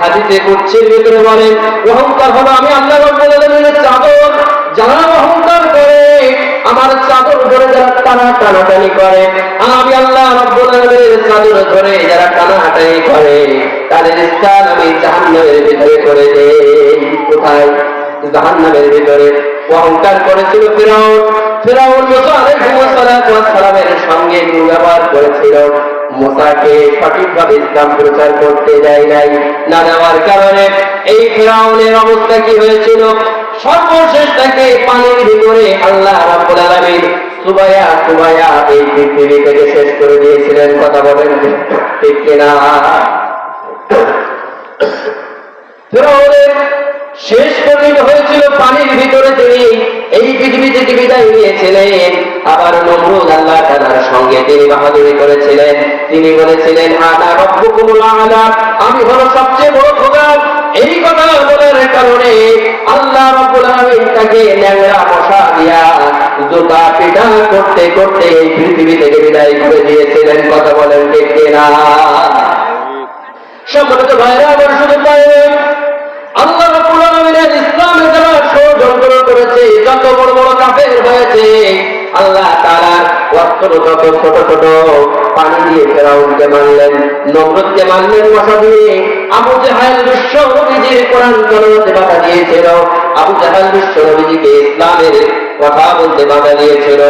হাদিসে কুদসির ভিতরে বলেন, অহংকার হলো আমি আল্লাহ রাব্বুল আলামিনের চাদর, যারা অহংকার করে আমার চাদর ধরে যারা টানাটানি করে, আমি আল্লাহ রাব্বুল আলামিনের চাদর ধরে যারা টানাটানি করে তাদের স্থান আমি জাহান্নামের ভিতরে করে দেই। কোথায়? জাহান্নামের ভিতরে। অহংকার করেছিল ফিরআউন। ফিরআউন মুসা আলাইহিস সালামের সঙ্গে দুর্ব্যবহার করেছিল। মুসাকে সঠিকভাবে ইসলাম প্রচার করতে দেয় নাই, না দেওয়ার কারণে এই ফিরআউনের অবস্থা কি হয়েছিল? সর্বশেষ তাকে পানির ভিতরে আল্লাহ রাব্বুল আলামিন সুবায়া এই পৃথিবী থেকে শেষ করে দিয়েছিলেন। কথা বলেন ঠিক কিনা? ফিরআউনের শেষ পরিণত হয়েছিল পানির ভিতরে, তিনি এই পৃথিবী থেকে বিদায় নিয়েছিলেন। আবার নমরুদ আল্লাহ তাআলার সঙ্গে তিনি বাহাদুরি করেছিলেন, তিনি বলেছিলেন আনা রাব্বুকুমুল আ'লা, আমি হলো সবচেয়ে বড় খোদা। এই কথা বলার কারণে আল্লাহ রাব্বুল আলামিন তাকে ন্যাংরা মশা দিয়া জুতা পিটা করতে করতে এই পৃথিবী থেকে বিদায় করে দিয়েছিলেন। কথা বলেন ঠিক কিনা? সম্মানিত ভাইরা আমার, শুধু তাই আল্লাহ রাব্বুল আলামিনের ইসলামে যারা ষড়যন্ত্র করেছে, যত বড় বড় কাফের হয়েছে, আল্লাহ তাআলার ওয়াক্তর যত ছোট ছোট পানি দিয়ে ফিরআউনকে মারলেন, নমরুদকে মারলেন মশা দিয়ে। আবু জাহেল বিশ্ব নবীজির কোরআন তেলাওয়াতে বাধা দিয়েছিল, আবু জাহেল বিশ্ব নবীজিকে ইসলামের কথা বলতে বাধা দিয়েছিল,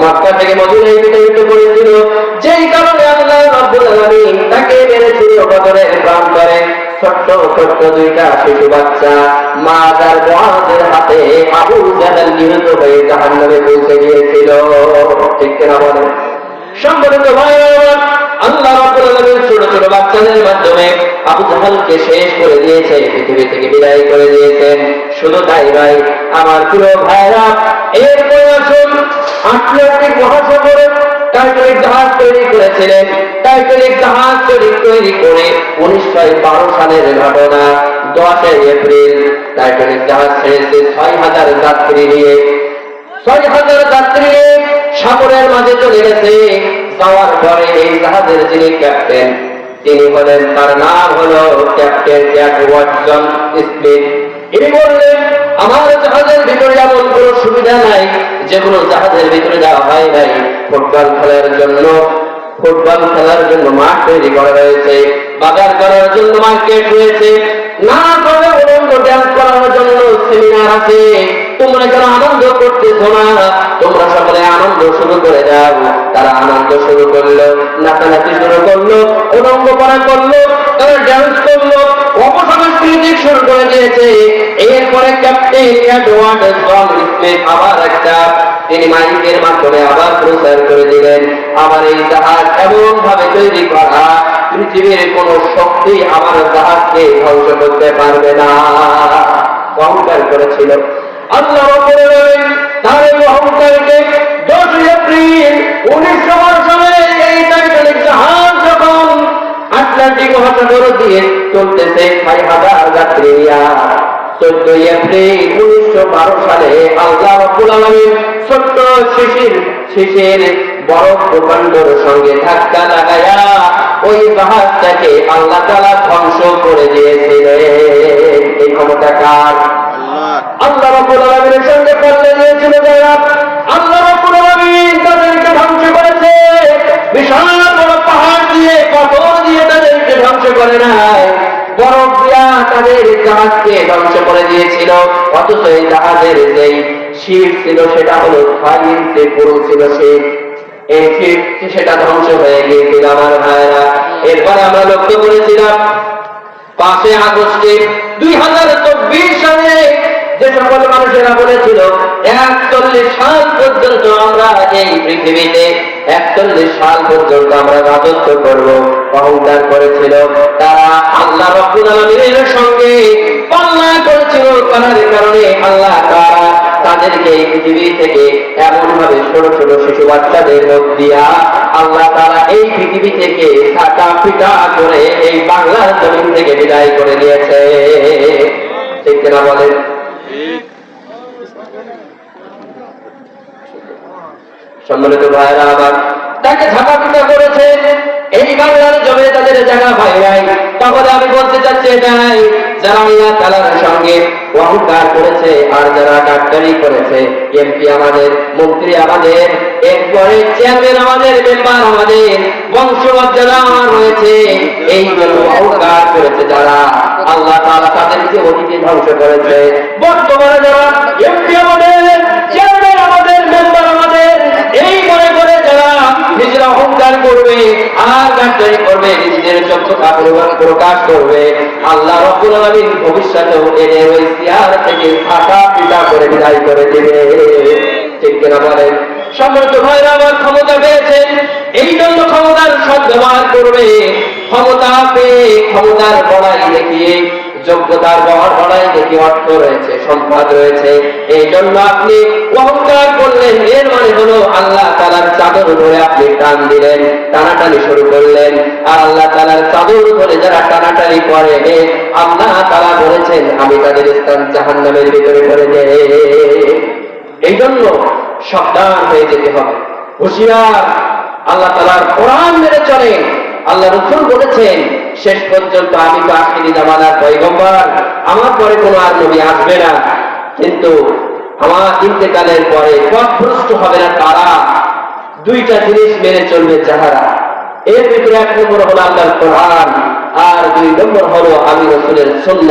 মক্কা থেকে মদিনায় বিতাড়িত করেছিল, যেই কারণে আল্লাহ রাব্বুল আলামিন তাকে মেরেছিল বদরের প্রান্তরে। ছোট্ট ছোট্ট দুইটা শিশু বাচ্চা মা তার বড়দের হাতে আবু জাহেল নিহত হয়ে জাহান্নামে পৌঁছে গিয়েছিল। ঠিক কিনা বলেন? সম্মানিত ভাইরা, আল্লাহ রাব্বুল আলামিন ছোট ছোট বাচ্চাদের মাধ্যমে আবু জাহেলকে শেষ করে দিয়েছে, পৃথিবী থেকে বিদায় করে দিয়েছেন। শুধু তাই নয় আমার প্রিয় ভাইরা, এরপর আসুন আটলান্টিক মহাসাগরে টাইটানিক জাহাজ তৈরি করেছিলেন। টাইটানিক জাহাজ তৈরি করে 1912 সালের ঘটনা। 10 এপ্রিল টাইটানিক জাহাজ ছেড়েছে 6000 যাত্রী নিয়ে। 6000 যাত্রী নিয়ে সাগরের মাঝে চলে গেছে। যাওয়ার পরে এই জাহাজের যিনি ক্যাপ্টেন, তিনি হলেন, তার নাম হলো ক্যাপ্টেন ওয়াটসন স্মিথ। ইনি বললেন, আমার জাহাজের ভিতরে এমন কোন সুবিধা নাই যেগুলো জাহাজের ভিতরে দেওয়া হয় নাই। ফুটবল খেলার জন্য মাঠ তৈরি করা হয়েছে, বাজার করার জন্য মার্কেট রয়েছে, না করে উলঙ্গ ড্যান্স করার জন্য সেমিনার আছে। তোমরা কেন আনন্দ করতেছো না? তোমরা সকলে আনন্দ শুরু করে দাও। তারা আনন্দ শুরু করলো, নাচানাচি শুরু করলো, উলঙ্গ করা করলো, তারা ড্যান্স করলো, অপসংস্কৃতি শুরু করে দিয়েছে। এরপরে ক্যাপ্টেন ওয়াটসন স্মিথ আবার তিনি মাইকের মাধ্যমে আবার প্রচার করে দিলেন, আমার এই জাহাজ এমন ভাবে তৈরি করা, পৃথিবীর কোন শক্তি আমার জাহাজকে ধ্বংস করতে পারবে না। অহংকার করেছিল আল্লাহ রাব্বুল আলামিন। তার এই অহংকারকে 10 এপ্রিল 1912 সালে এই টাইটানিক জাহাজ যখন আটলান্টিক মহাসাগর দিয়ে চলতেছে 6000 যাত্রী নিয়ে, 14 এপ্রিল 1912 সালে আল্লাহ রাব্বুল আলামিন ছোট্ট শিশির বরফ ভূখণ্ডের সঙ্গে ধাক্কা লাগায়া ওই জাহাজটাকে আল্লাহ তাআলা ধ্বংস করে দিয়েছিলেন। এই ক্ষমতা কার? আল্লাহ রাব্বুল আলামিনের সঙ্গে পাল্লা দিয়েছিল যারা, আল্লাহ রাব্বুল আলামিন তাদেরকে ধ্বংস করেছে। বিশাল বড় পাহাড় দিয়ে, পাথর দিয়ে তাদেরকে ধ্বংস করে নাই, বরফ দিয়া তাদের জাহাজকে ধ্বংস করে দিয়েছিল। অথচ এই জাহাজের যেই শীট ছিল সেটা হলো 6 ইঞ্চি পুরু ছিল শীট, এই শীট সেটা ধ্বংস হয়ে গিয়েছিল আমার ভাইরা। এরপরে আমরা লক্ষ্য করেছিলাম 5 আগস্টে 2024 সালে যে সকল মানুষেরা বলেছিল 41 সাল পর্যন্ত আমরা এই পৃথিবীতে 41 সাল পর্যন্ত আমরা রাজত্ব করব, অহংকার করেছিল। তারা আল্লাহ রাব্বুল আলামিনের সঙ্গে পাল্লা করেছিল, করার কারণে আল্লাহ তাআলা তাদেরকে এই পৃথিবী থেকে এমন ভাবে ছোট ছোট শিশু বাচ্চাদের মধ্য দিয়া আল্লাহ তাআলা এই পৃথিবী থেকে কাটা পিটা করে এই বাংলার জমিন থেকে বিদায় করে দিয়েছে। ঠিক কিনা বলেন? সম্মানিত ভাইরা আমার, তাকে ঝাঁকা পিটা করেছে, এই বাংলার জমিনে তাদের জায়গা পায় নাই। তাহলে আমি বলতে চাচ্ছি এটাই, যারা আল্লাহ তাআলার সঙ্গে অহংকার করেছে আর যারা ডাক্তারি করেছে, এমপি আমাদের, মন্ত্রী আমাদের, এরপরে চেয়ারম্যান আমাদের, মেম্বার আমাদের, বংশধর যারা রয়েছে, এই জন্য অহংকার করেছে যারা, আল্লাহ তাআলা তাদেরকে অতীতে ধ্বংস করেছে। বর্তমানে যারা এমপি আমাদের, চেয়ারম্যান আমাদের, মেম্বার আমাদের, এই করে করে যারা নিজেরা অহংকার করবে আর ডাক্তারি করবে, নিজেদের যোগ্যতা প্রকাশ করবে, আল্লাহ রাব্বুল আলামিন ভবিষ্যতেও এদের ওই চেয়ার থেকে ফাটা পিটা করে বিদায় করে দেবে। ঠিক কিনা বলেন? সম্মানিত ভাইরা আমার, ক্ষমতা পেয়েছেন, এই জন্য ক্ষমতার সদ্ব্যবহার করবে। ক্ষমতা পেয়ে ক্ষমতার বড়াই দেখিয়ে, যোগ্যতার বড়াই দেখিয়ে অর্থ রয়েছে, সম্পদ রয়েছে, এই জন্য আপনি অহংকার করলেন। এর মানে হলো আল্লাহ তাআলার চাদর ধরে আপনি টান দিলেন, টানাটানি শুরু করলেন। আর আল্লাহ তাআলার চাদর ধরে যারা টানাটানি করে, আল্লাহ তাআলা বলেছেন আমি তাদের স্থান জাহান্নামের ভিতরে করে দেব। এই জন্য সাবধান হয়ে যেতে হবে, হুঁশিয়ার। আল্লাহ তাআলার কোরআন মেনে চলে। আল্লাহ রাসূল বলেছেন শেষ পর্যন্ত আমি তো আখিরি জামানার পয়গম্বর, আমার পরে কোনো আর নবী আসবে না, কিন্তু আমার ইন্তেকালের পরে পথভ্রষ্ট হবে না তারা, দুইটা জিনিস মেনে চলবে যাহারা। এর ভিতরে এক নম্বর হলো আল্লাহর কোরআন, আর দুই নম্বর হলো আমি রাসূলের সুন্নাহ।